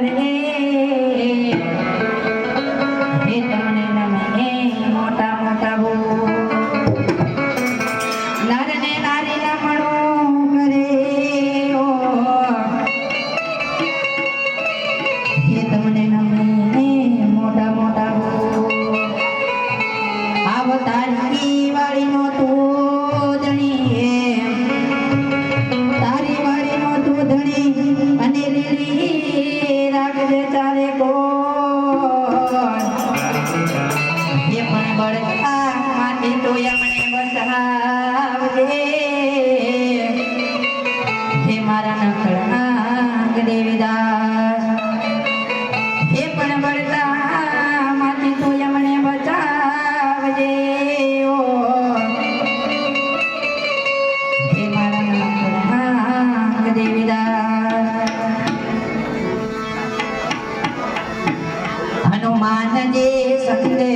કરે હે તમને નમે મોટા મોટા બો નરને નારી રમણો કરે ઓ હે તમને નમે મોટા મોટા બો તારી વાળી નો તું ધણી તારી વાળી નો તું ધણી અને લીલી રાખજે ચાલે કોણ એ પણ બળતા માટી તો યમને બચાવજે હે મારા નખડા દેવીદાસ એ પણ બળતા માટી તો યમને બચાવજે હનુમાન જે સંગે